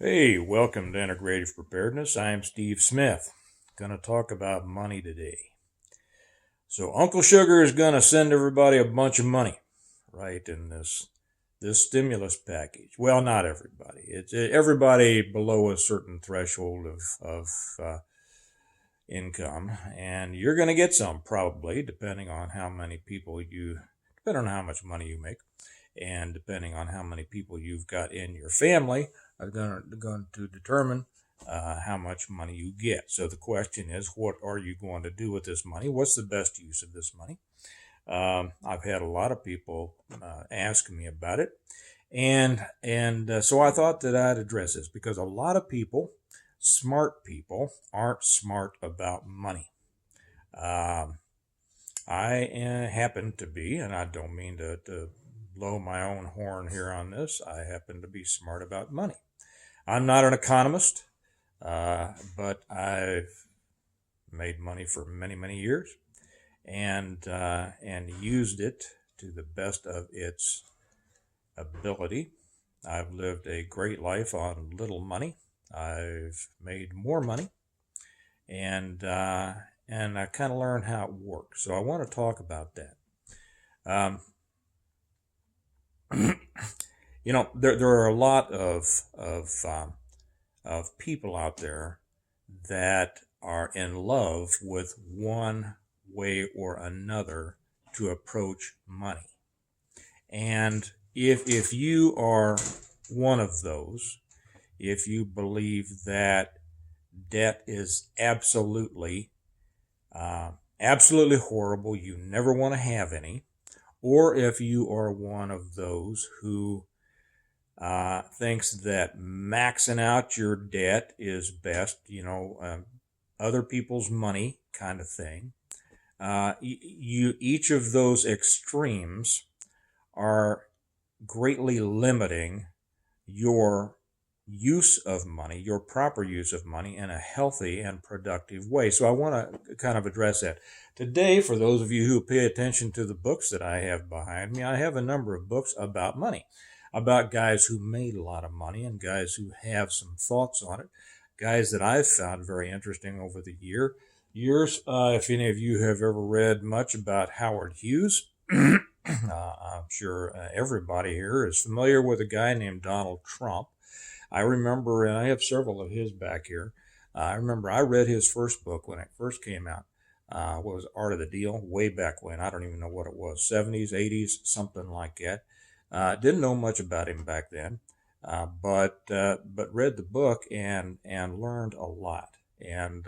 Hey, welcome to Integrative Preparedness. I'm Steve Smith. Going to talk about money today. So Uncle Sugar is going to send everybody a bunch of money, right, in this stimulus package. Well, not everybody. It's everybody below a certain threshold of income, and you're going to get some probably, depending on how much money you make, and depending on how many people you've got in your family, are going to determine how much money you get. So the question is, what are you going to do with this money? What's the best use of this money? I've had a lot of people ask me about it, and so I thought that I'd address this because a lot of people, smart people, aren't smart about money. Um, I happen to be, and I don't mean to blow my own horn here on this, I happen to be smart about money. I'm not an economist, but I've made money for many, many years and used it to the best of its ability. I've lived a great life on little money. I've made more money, and I kind of learned how it works. So I want to talk about that. Um, there are a lot of people out there that are in love with one way or another to approach money. And if you are one of those, if you believe that debt is absolutely horrible, you never want to have any, or if you are one of those who thinks that maxing out your debt is best, other people's money kind of thing. Each of those extremes are greatly limiting your use of money, your proper use of money in a healthy and productive way. So I want to kind of address that. Today, for those of you who pay attention to the books that I have behind me, I have a number of books about money, about guys who made a lot of money and guys who have some thoughts on it, guys that I've found very interesting over the years. If any of you have ever read much about Howard Hughes, I'm sure everybody here is familiar with a guy named Donald Trump. I remember, and I have several of his back here. I remember I read his first book when it first came out. What was Art of the Deal? Way back when. I don't even know what it was. 70s, 80s, something like that. Didn't know much about him back then, but read the book and learned a lot and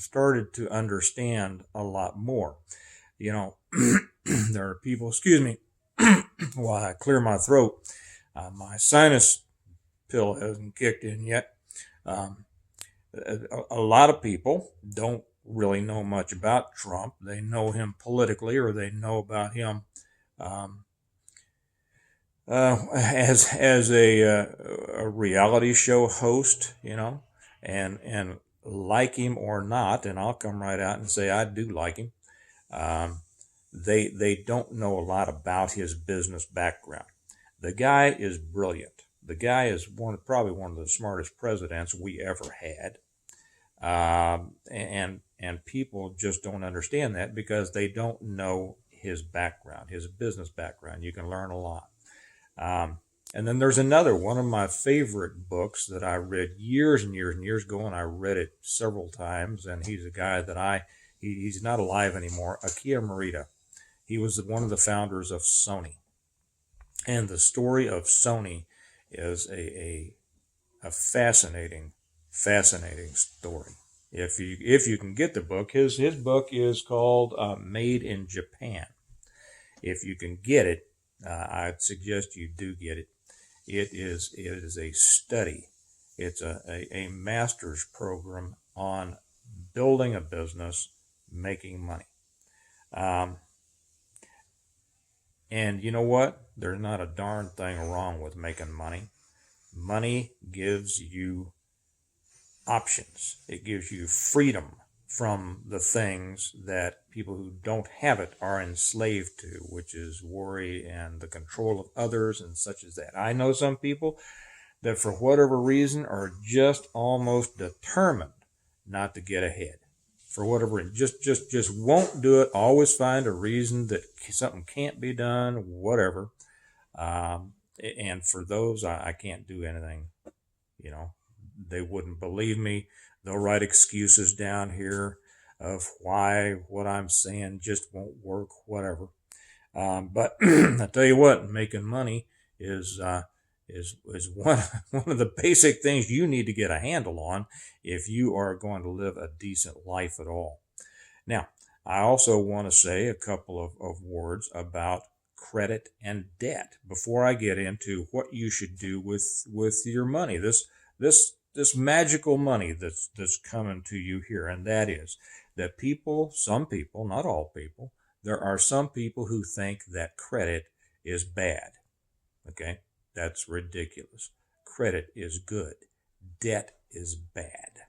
started to understand a lot more. You know, there are people. Excuse me, while I clear my throat. My sinus pill hasn't kicked in yet. Um, a lot of people don't really know much about Trump. They know him politically, or they know about him um, as a reality show host, and like him or not. And I'll come right out and say I do like him. Um, they don't know a lot about his business background. The guy is brilliant. The guy is probably one of the smartest presidents we ever had. And people just don't understand that because they don't know his background, his business background. You can learn a lot. And then there's another one of my favorite books that I read years and years and years ago, and I read it several times. And he's a guy that he's not alive anymore. Akira Morita. He was one of the founders of Sony. And the story of Sony is a fascinating story. If you can get the book, his book is called Made in Japan. If you can get it, I'd suggest you do get it. It is a study. It's a master's program on building a business, making money. Um, and you know what? There's not a darn thing wrong with making money. Money gives you options. It gives you freedom from the things that people who don't have it are enslaved to, which is worry and the control of others and such as that. I know some people that for whatever reason are just almost determined not to get ahead. For whatever reason, just won't do it. Always find a reason that something can't be done, whatever. And for those, I can't do anything. You know, they wouldn't believe me. They'll write excuses down here of why what I'm saying just won't work, whatever. But I tell you what, making money is one one of the basic things you need to get a handle on if you are going to live a decent life at all. Now, I also want to say a couple of words about credit and debt before I get into what you should do with your money. This magical money that's coming to you here, and that is that some people, not all people, there are some people who think that credit is bad. Okay? That's ridiculous. Credit is good. Debt is bad.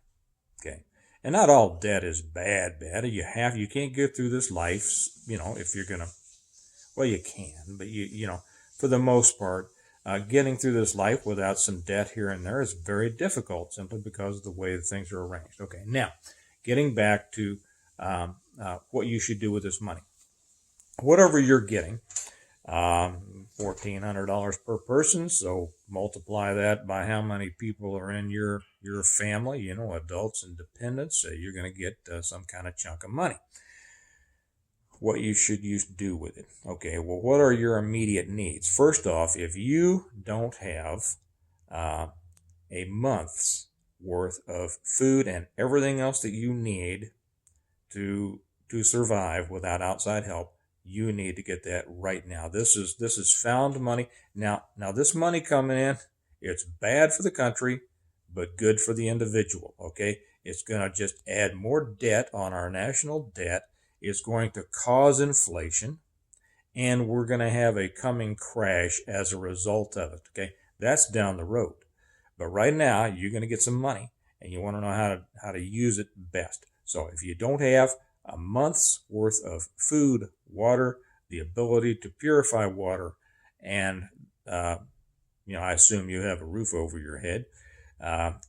Okay? And not all debt is bad. You can't get through this life, if you're gonna, well, you can, but for the most part, getting through this life without some debt here and there is very difficult simply because of the way that things are arranged. Okay, now, getting back to what you should do with this money. Whatever you're getting, $1,400 per person, so multiply that by how many people are in your family, adults and dependents, so you're going to get some kind of chunk of money. What you should do with it. Okay, well, what are your immediate needs? First off, if you don't have a month's worth of food and everything else that you need to survive without outside help, you need to get that right now. This is found money. Now this money coming in, it's bad for the country, but good for the individual. Okay, it's going to just add more debt on our national debt. It's going to cause inflation, and we're going to have a coming crash as a result of it. Okay, that's down the road. But right now, you're going to get some money, and you want to know how to use it best. So if you don't have a month's worth of food, water, the ability to purify water, and I assume you have a roof over your head,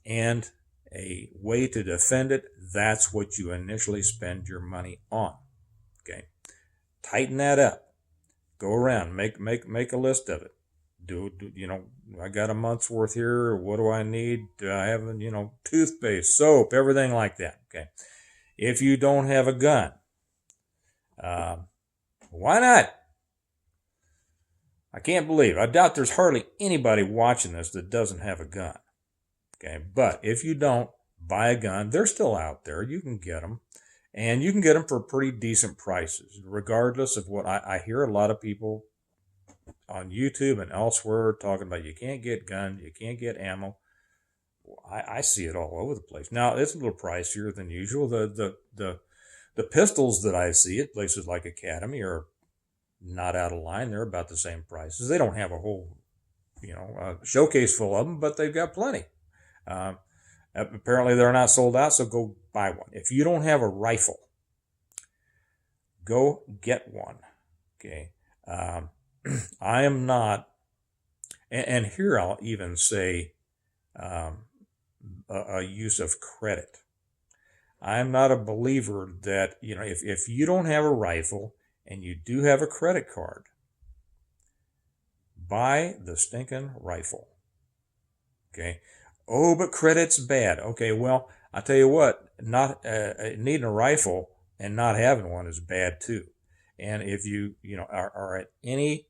and a way to defend it, that's what you initially spend your money on. Okay, tighten that up. Go around, make a list of it. I got a month's worth here. What do I need? Do I have toothpaste, soap, everything like that? Okay. If you don't have a gun, why not? I can't believe. I doubt there's hardly anybody watching this that doesn't have a gun. Okay, but if you don't, buy a gun. They're still out there. You can get them, and you can get them for pretty decent prices, regardless of what I hear. A lot of people on YouTube and elsewhere talking about you can't get guns, you can't get ammo. I see it all over the place. Now, it's a little pricier than usual. The pistols that I see at places like Academy are not out of line. They're about the same prices. They don't have a whole, showcase full of them, but they've got plenty. Apparently, they're not sold out, so go buy one. If you don't have a rifle, go get one. Okay. I am not, and here I'll even say, a use of credit. I'm not a believer that, if you don't have a rifle and you do have a credit card, buy the stinking rifle. Okay. Oh, but credit's bad. Okay, well, I'll tell you what, not needing a rifle and not having one is bad too. And if you are at any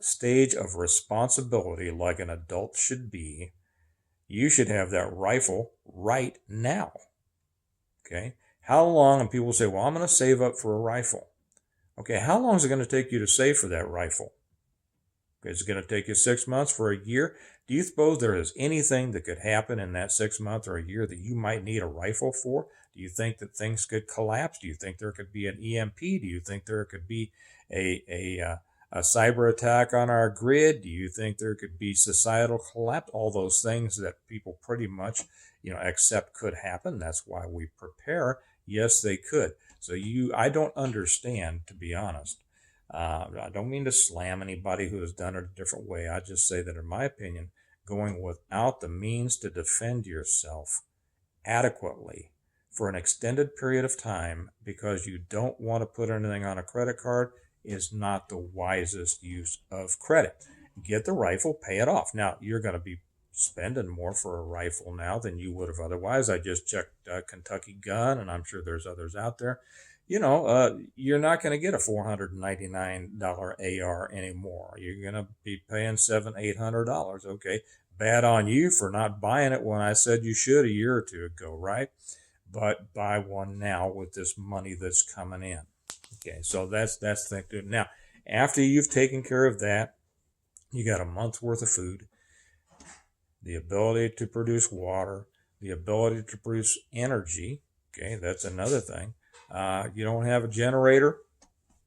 stage of responsibility like an adult should be, you should have that rifle right now. Okay? How long, and people say, well, I'm going to save up for a rifle. Okay, how long is it going to take you to save for that rifle? Okay, is it going to take you 6 months, for a year? Do you suppose there is anything that could happen in that 6 months or a year that you might need a rifle for? Do you think that things could collapse? Do you think there could be an EMP? Do you think there could be a cyber attack on our grid? Do you think there could be societal collapse? All those things that people pretty much, accept could happen. That's why we prepare. Yes, they could. So I don't understand, to be honest. I don't mean to slam anybody who has done it a different way. I just say that, in my opinion, going without the means to defend yourself adequately for an extended period of time because you don't want to put anything on a credit card is not the wisest use of credit. Get the rifle, pay it off. Now, you're going to be spending more for a rifle now than you would have otherwise. I just checked Kentucky Gun, and I'm sure there's others out there. You're not going to get a $499 AR anymore. You're going to be paying $700-800. Okay, bad on you for not buying it when I said you should a year or two ago, right? But buy one now with this money that's coming in. Okay, so that's the thing to do. Now, after you've taken care of that, you got a month's worth of food, the ability to produce water, the ability to produce energy. Okay, that's another thing. You don't have a generator.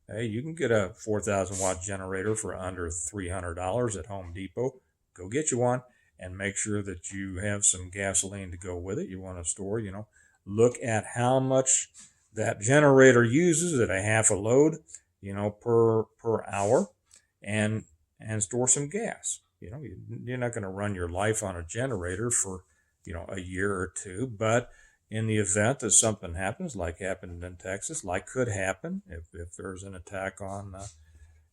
Hey, you can get a 4,000 watt generator for under $300 at Home Depot. Go get you one and make sure that you have some gasoline to go with it. You want to store, look at how much that generator uses at a half a load, per hour, and store some gas. You're not going to run your life on a generator for, a year or two, but in the event that something happens, like happened in Texas, like could happen, if there's an attack on,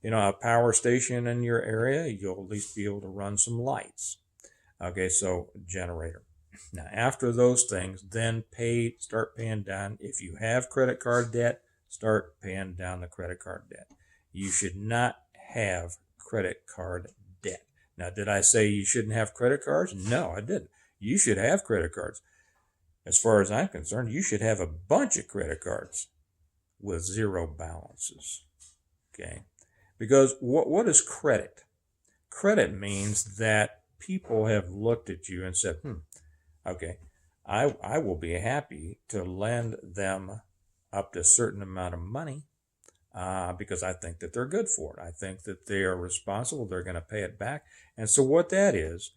a power station in your area, you'll at least be able to run some lights. Okay, so generator. Now, after those things, then start paying down. If you have credit card debt, start paying down the credit card debt. You should not have credit card debt. Now, did I say you shouldn't have credit cards? No, I didn't. You should have credit cards. As far as I'm concerned, you should have a bunch of credit cards with zero balances. Okay? Because what is credit? Credit means that people have looked at you and said, okay, I will be happy to lend them up to a certain amount of money because I think that they're good for it. I think that they are responsible. They're going to pay it back. And so what that is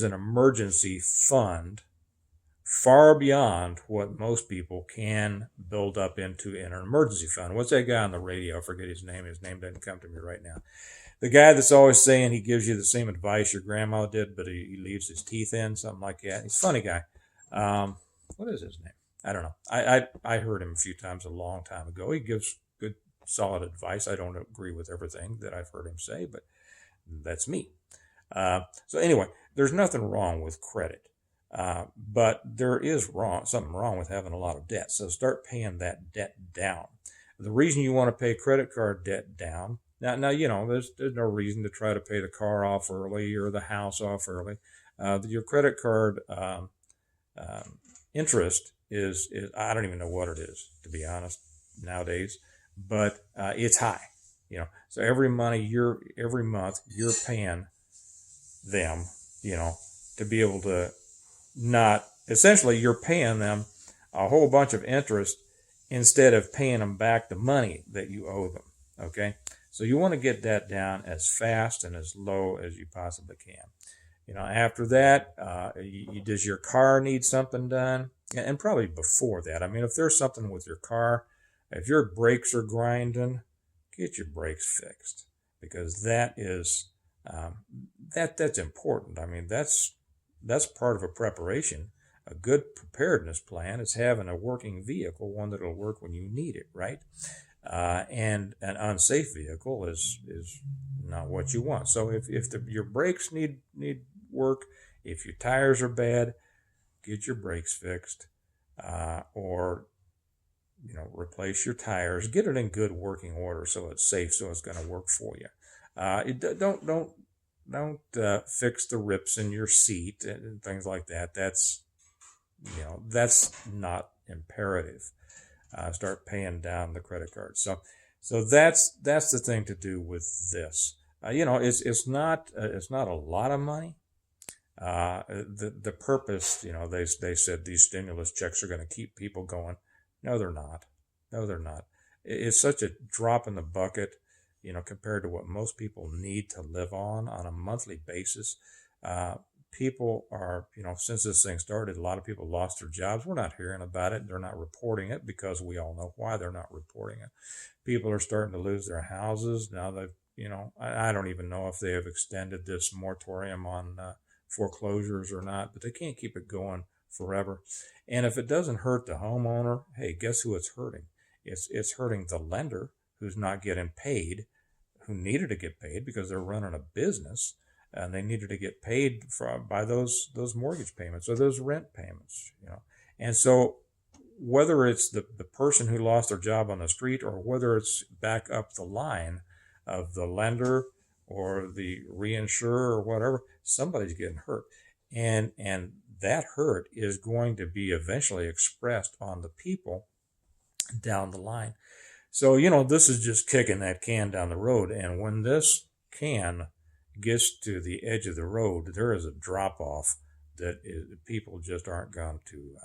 an emergency fund far beyond what most people can build up into an emergency fund. What's that guy on the radio? I forget his name. His name doesn't come to me right now. The guy that's always saying he gives you the same advice your grandma did, but he leaves his teeth in, something like that. He's a funny guy. What is his name? I don't know. I heard him a few times a long time ago. He gives good, solid advice. I don't agree with everything that I've heard him say, but that's me. So anyway, there's nothing wrong with credit. But there is something wrong with having a lot of debt. So start paying that debt down. The reason you want to pay credit card debt down, now there's no reason to try to pay the car off early or the house off early. Your credit card interest is I don't even know what it is, to be honest, nowadays, but it's high. So every month you're paying them, to be able to essentially you're paying them a whole bunch of interest instead of paying them back the money that you owe them. Okay. So you want to get that down as fast and as low as you possibly can. After that, does your car need something done? And probably before that. I mean, if there's something with your car, if your brakes are grinding, get your brakes fixed because that is, that's important. I mean, that's part of a preparation. A good preparedness plan is having a working vehicle, one that'll work when you need it, right? And an unsafe vehicle is not what you want. So if your brakes need work, if your tires are bad, get your brakes fixed, or replace your tires. Get it in good working order so it's safe, so it's going to work for you. Don't fix the rips in your seat and things like that. That's not imperative. Start paying down the credit card. So that's the thing to do with this. It's not a lot of money. The purpose, they said these stimulus checks are going to keep people going. No, they're not. It's such a drop in the bucket, compared to what most people need to live on a monthly basis. People are, since this thing started, a lot of people lost their jobs. We're not hearing about it. They're not reporting it because we all know why they're not reporting it. People are starting to lose their houses. Now they've, I don't even know if they have extended this moratorium on foreclosures or not, but they can't keep it going forever. And if it doesn't hurt the homeowner, hey, guess who it's hurting? It's hurting the lender who's not getting paid, who needed to get paid because they're running a business and they needed to get paid by those mortgage payments or those rent payments, And so whether it's the person who lost their job on the street or whether it's back up the line of the lender or the reinsurer or whatever, somebody's getting hurt. And that hurt is going to be eventually expressed on the people down the line. So, this is just kicking that can down the road. And when this can gets to the edge of the road, there is a drop off that people just aren't going to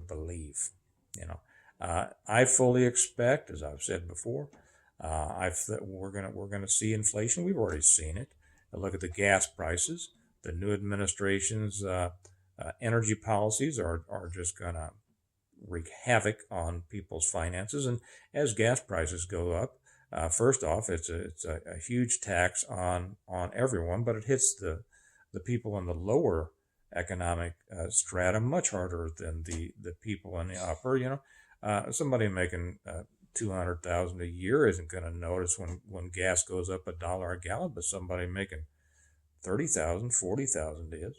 believe. I fully expect, as I've said before, we're gonna see inflation. We've already seen it. Look at the gas prices. The new administration's energy policies are just gonna wreak havoc on people's finances. And as gas prices go up, first off, it's a huge tax on everyone, but it hits the people in the lower economic strata much harder than the people in the upper. Somebody making $200,000 a year isn't going to notice when gas goes up $1 a gallon, but somebody making $30,000, $40,000 is.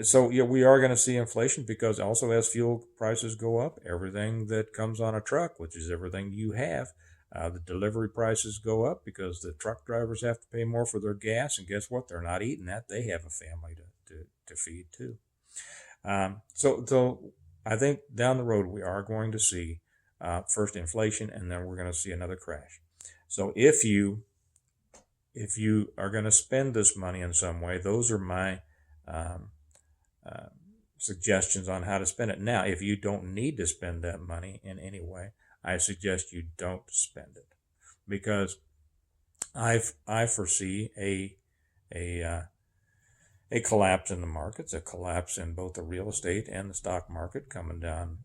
So we are going to see inflation because also as fuel prices go up, everything that comes on a truck, which is everything you have, the delivery prices go up because the truck drivers have to pay more for their gas, and guess what? They're not eating that. They have a family to feed too. So I think down the road we are going to see first inflation, and then we're going to see another crash. So if you are going to spend this money in some way, those are my suggestions on how to spend it. Now, if you don't need to spend that money in any way, I suggest you don't spend it, because I foresee a collapse in the markets, a collapse in both the real estate and the stock market coming down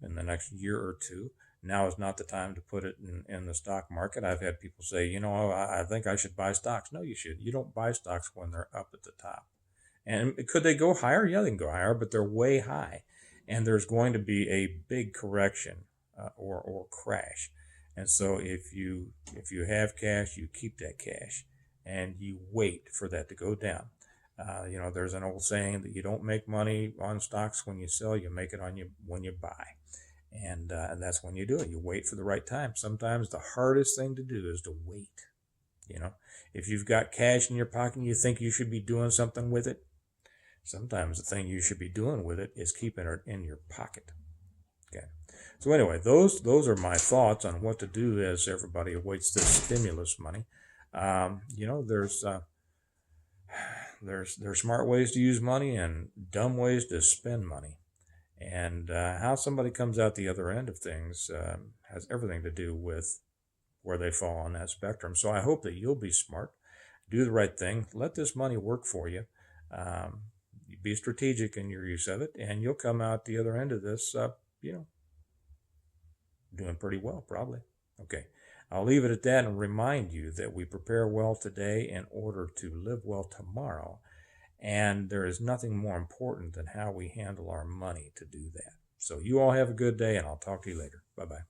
in the next year or two. Now is not the time to put it in the stock market. I've had people say, I think I should buy stocks. No, you should. You don't buy stocks when they're up at the top. And could they go higher? Yeah, they can go higher, but they're way high. And there's going to be a big correction or crash. And so if you have cash, you keep that cash and you wait for that to go down. There's an old saying that you don't make money on stocks when you sell, you make it when you buy. And that's when you do it. You wait for the right time. Sometimes the hardest thing to do is to wait. If you've got cash in your pocket and you think you should be doing something with it, sometimes the thing you should be doing with it is keeping it in your pocket. Okay. So anyway, those are my thoughts on what to do as everybody awaits this stimulus money. There's smart ways to use money and dumb ways to spend money. And how somebody comes out the other end of things has everything to do with where they fall on that spectrum. So I hope that you'll be smart, do the right thing, let this money work for you. Be strategic in your use of it, and you'll come out the other end of this, doing pretty well, probably. Okay, I'll leave it at that and remind you that we prepare well today in order to live well tomorrow, and there is nothing more important than how we handle our money to do that. So you all have a good day, and I'll talk to you later. Bye-bye.